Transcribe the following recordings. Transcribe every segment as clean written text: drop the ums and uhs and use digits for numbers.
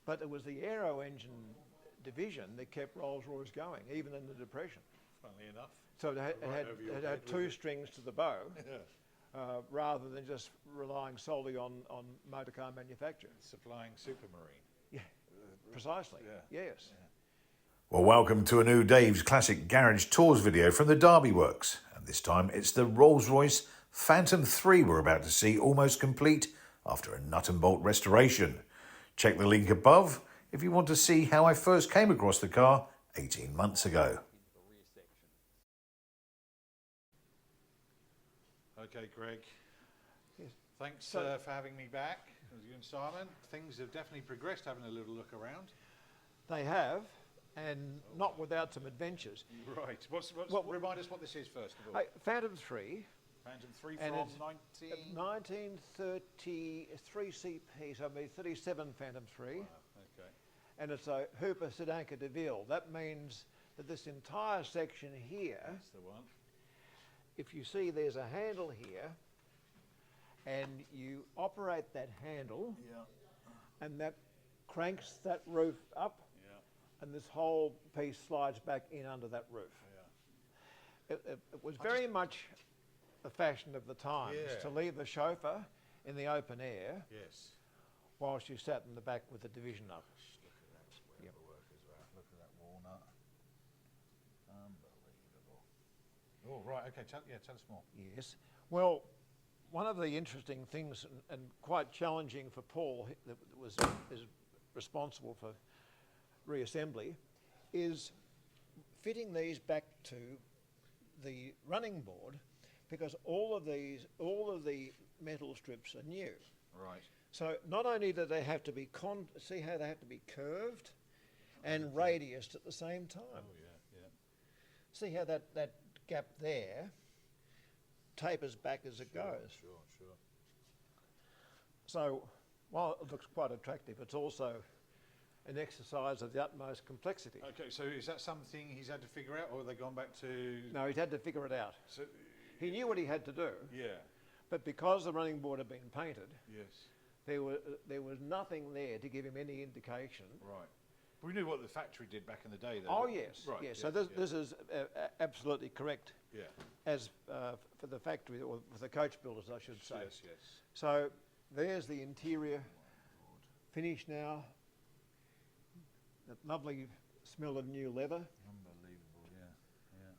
But it was the aero engine division that kept Rolls-Royce going, even in the Depression. Funnily enough. So it had two strings to the bow, rather than just relying solely on motor car manufacture. Supplying Supermarine. Yeah, precisely. Yeah. Yes. Yeah. Well, welcome to a new Dave's Classic Garage Tours video from the Derby Works. And this time it's the Rolls-Royce Phantom III we're about to see almost complete after a nut and bolt restoration. Check the link above if you want to see how I first came across the car 18 months ago. Okay, Greg. Yes. Thanks for having me back, as you and Simon. Things have definitely progressed, having a little look around. They have, and not without some adventures. Right. Remind us what this is, first of all. Phantom III. Phantom III from 1933 CP, so 37 Phantom III. Wow, okay. And it's a Hooper Sedanca DeVille. That means that this entire section here, That's the one. if you see there's a handle here, and you operate that handle, and that cranks that roof up, and this whole piece slides back in under that roof. It was very much the fashion of the times to leave the chauffeur in the open air whilst you sat in the back with the division up. Look at that work as well. Look at that walnut. Unbelievable. Oh, right, okay, tell us more. Yes. Well, one of the interesting things and quite challenging for Paul, that is responsible for reassembly, is fitting these back to the running board, because all of the metal strips are new. Right. So not only do they have to be see how they have to be curved and radiused at the same time. Oh yeah. See how that gap there tapers back as it goes. Sure. So while it looks quite attractive, it's also an exercise of the utmost complexity. Okay, so is that something he's had to figure out, or have they gone back to... No, he'd had to figure it out. So, he knew what he had to do. Yeah. But because the running board had been painted, Yes. there was nothing there to give him any indication. Right. We knew what the factory did back in the day, though. Oh yes, Right. yes. So this is absolutely correct. Yeah. As for the factory, or for the coach builders, I should say. Yes. So there's the interior finish now. That lovely smell of new leather. Unbelievable, yeah. Yes.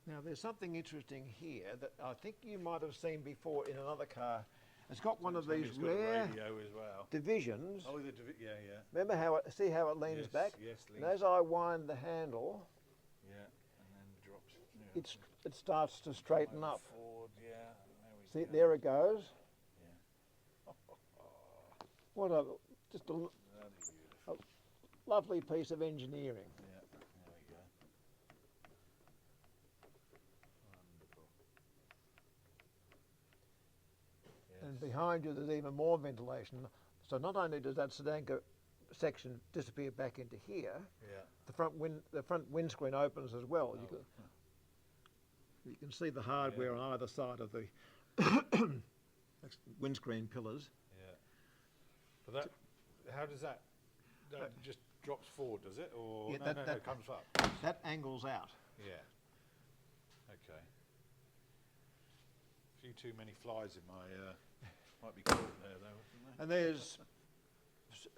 Now there's something interesting here that I think you might have seen before in another car. It's got one of these It's got a rare radio as well. divisions. Oh, yeah. Remember see how it leans back? Yes, And as I wind the handle, yeah, and then drops. Yeah. it starts to straighten up. Forward, yeah. See, there it goes. Yeah. What just a lovely piece of engineering. Yeah, there we go. Wonderful. Yes. And behind you there's even more ventilation. So not only does that Sedanca section disappear back into here, the front windscreen opens as well. Oh. You can see the hardware on either side of the windscreen pillars. Yeah. But how does that just drops forward, does it? Or Yeah, no, that it comes up. That angles out. Yeah. Okay. A few too many flies in my might be caught there though, isn't there? And there's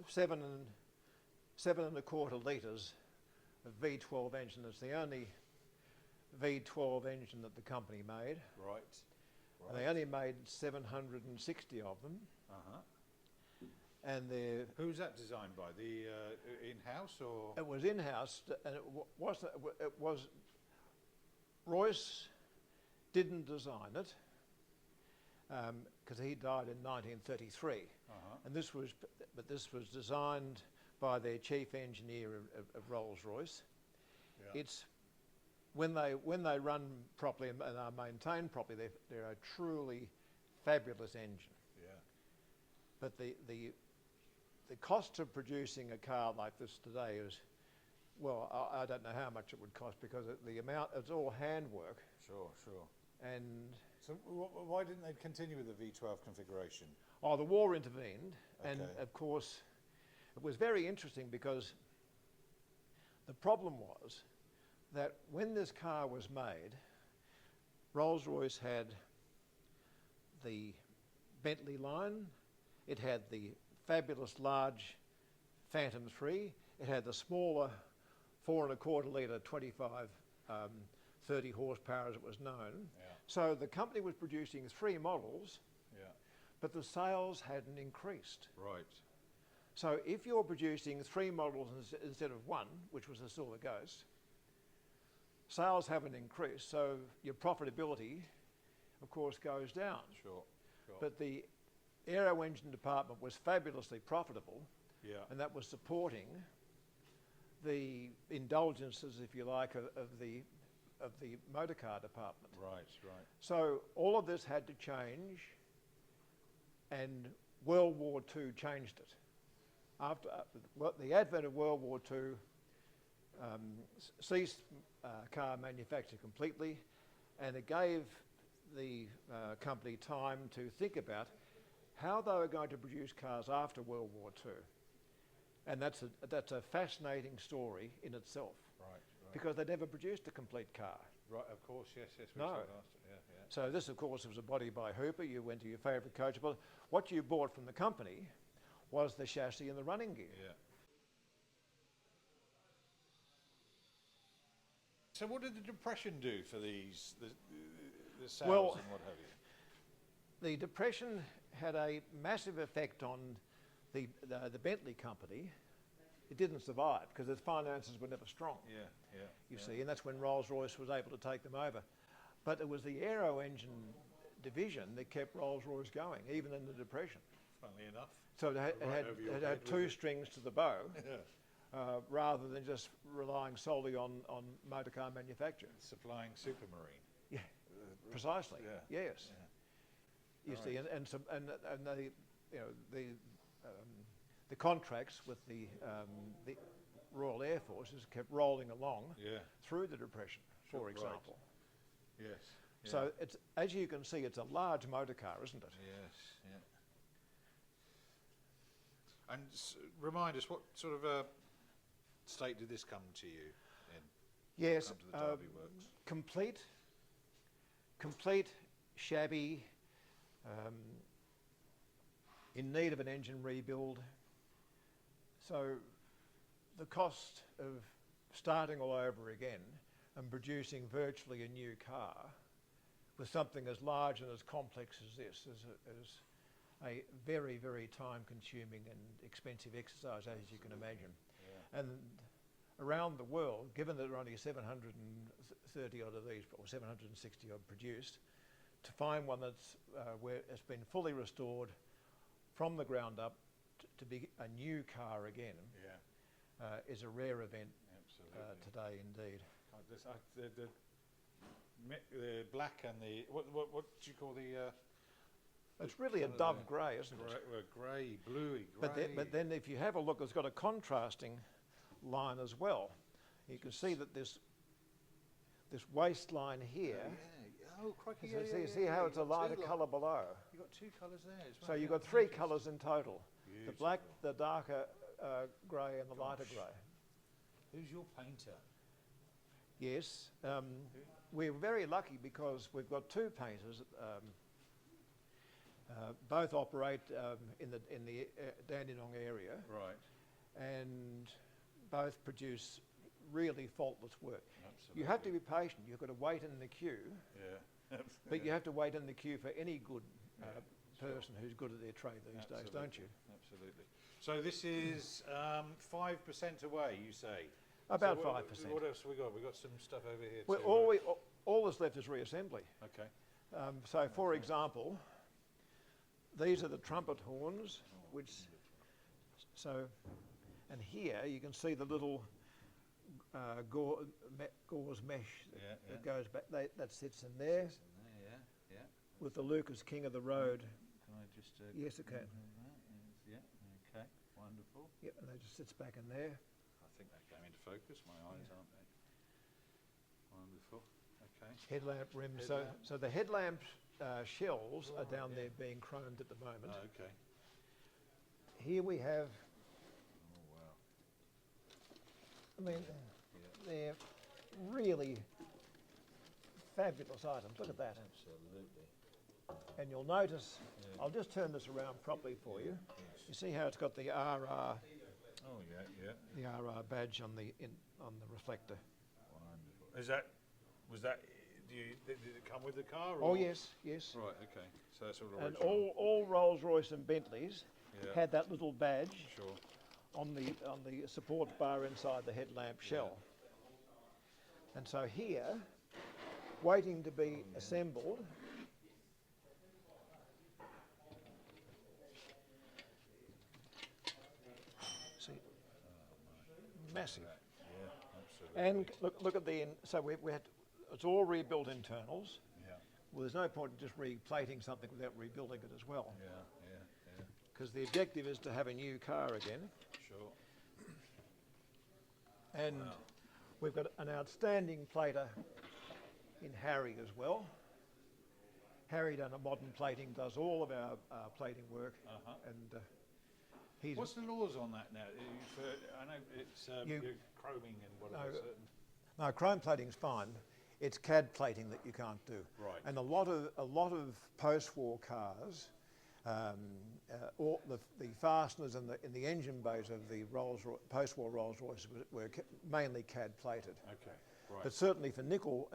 7.25 litres of V12 engine. It's the only V12 engine that the company made. Right. And they only made 760 of them. And they're... Who's that designed by? The in-house or? It was in-house, and it was Royce didn't design it because he died in 1933, and this was designed by their chief engineer of Rolls-Royce. Yeah. It's when they run properly and are maintained properly, they're a truly fabulous engine. Yeah. But the cost of producing a car like this today is, well, I don't know how much it would cost, because it's all handwork. Sure. And So why didn't they continue with the V12 configuration? Oh, the war intervened, and Okay. of course, it was very interesting because the problem was that when this car was made, Rolls-Royce had the Bentley line, it had the fabulous large Phantom III, it had the smaller 4.25 litre 25 30 horsepower as it was known. Yeah. So the company was producing 3 models, Yeah. but the sales hadn't increased. Right. So if you're producing 3 models instead of 1, which was the Silver Ghost, sales haven't increased, so your profitability, of course, goes down. Sure. Sure. But the aero engine department was fabulously profitable, yeah. and that was supporting the indulgences, if you like, of the motor car department. Right. Right. So all of this had to change, and World War II changed it. After the advent of World War II, ceased car manufacture completely, and it gave the company time to think about how they were going to produce cars after World War II. And that's a fascinating story in itself, Right. Right. because they never produced a complete car. Right. Of course. Yes. Yes. We No. sort of asked it. Yeah. Yeah. So this, of course, was a body by Hooper. You went to your favourite coach, but what you bought from the company was the chassis and the running gear. Yeah. So what did the Depression do for these, the sales Well, and what have you? The Depression had a massive effect on the Bentley company. It didn't survive because its finances were never strong, Yeah, yeah. you see, and that's when Rolls-Royce was able to take them over. But it was the aero engine division that kept Rolls-Royce going, even in the Depression. Funnily enough. So it had, Right over your it head, had was 2 it? strings to the bow, Yeah. rather than just relying solely on motor car manufacture. Supplying Supermarine. Yeah, precisely. Yeah. Yes. Yeah. You see, and the, you know, the contracts with the Royal Air Forces kept rolling along Yeah. through the Depression, for Right. example. Yes. Yeah. So it's, as you can see, it's a large motor car, isn't it? Yes. Yeah. And remind us, what sort of state did this come to you in? Yes, Come to the Derby Works. complete, shabby, in need of an engine rebuild. So the cost of starting all over again and producing virtually a new car with something as large and as complex as this is a very, very time-consuming and expensive exercise, as you can imagine. Yeah. And around the world, given that there are only 730 odd of these, or 760 odd produced, to find one that's where it's been fully restored from the ground up to be a new car again Yeah. is a rare event Absolutely. today indeed. The black and the what do you call the? It's really a colour dove there? grey, isn't Grey, it? well, grey, bluey, grey. But then if you have a look, it's got a contrasting line as well. You can see that this waistline here, Oh, crikey, see how it's a lighter two colour below. You've got 2 colours there as well. So you've yeah. got 3 colours in total. The Beautiful. black, the darker grey and the lighter Gosh. grey. Who's your painter? Yes, we're very lucky because we've got 2 painters. Both operate in the Dandenong area, Right. and both produce really faultless work. Absolutely. You have to be patient. You've got to wait in the queue, Yeah. but you have to wait in the queue for any good sure. person who's good at their trade these days, Absolutely. don't you? Absolutely. So this is 5% away, you say? About So 5%. What else have we got? We've got some stuff over here Well, too. all that's left is reassembly. Okay. So, for example, these are the trumpet horns, which, so, and here you can see the little gauze mesh Yeah, that goes back, that sits in there It's in there, yeah, yeah. with the Lucas King of the Road. Can I just... Yes, it can. Yeah, okay, wonderful. Yep, and that just sits back in there. I think that came into focus, my eyes, aren't they? Wonderful. Okay. headlamp rims. Headlamp. So the headlamp shells are down there being chromed at the moment. Oh, okay. Here we have, Oh, wow. I mean, they're really fabulous items. Look at that. Absolutely. And you'll notice, I'll just turn this around properly for you. You see how it's got the RR, Oh, yeah, yeah. the RR badge on the reflector. Wonderful. Did it come with the car? Oh or- yes, yes. Right, okay. So that's all And original. all Rolls-Royce and Bentleys Yeah. had that little badge Sure. on the support bar inside the headlamp shell. And so here, waiting to be assembled, see, massive. Yeah, absolutely. And look at the, so we had, it's all rebuilt internals. Yeah, Well, there's no point in just replating something without rebuilding it as well. yeah, yeah, yeah. Because the objective is to have a new car again. Sure. And Wow. we've got an outstanding plater in Harry as well. Harry done a modern plating, does all of our plating work, Uh-huh. and he's What's the laws on that now? I know it's You- you're chroming and whatever. No, certain. no, chrome plating's fine. It's CAD plating that you can't do. Right. And a lot of post-war cars, all the fasteners in the engine bays of the post-war Rolls-Royce were mainly CAD plated. Okay. Right. But certainly for nickel,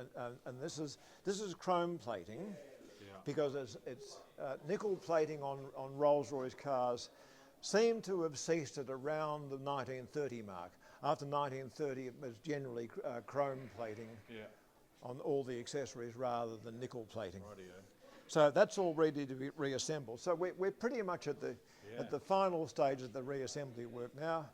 and this is chrome plating, Yeah. because it's nickel plating on Rolls-Royce cars seem to have ceased at around the 1930 mark. After 1930, it was generally chrome plating Yeah. on all the accessories rather than nickel plating. Rightio. So that's all ready to be reassembled. So we're pretty much at the Yeah. final stage of the reassembly work now.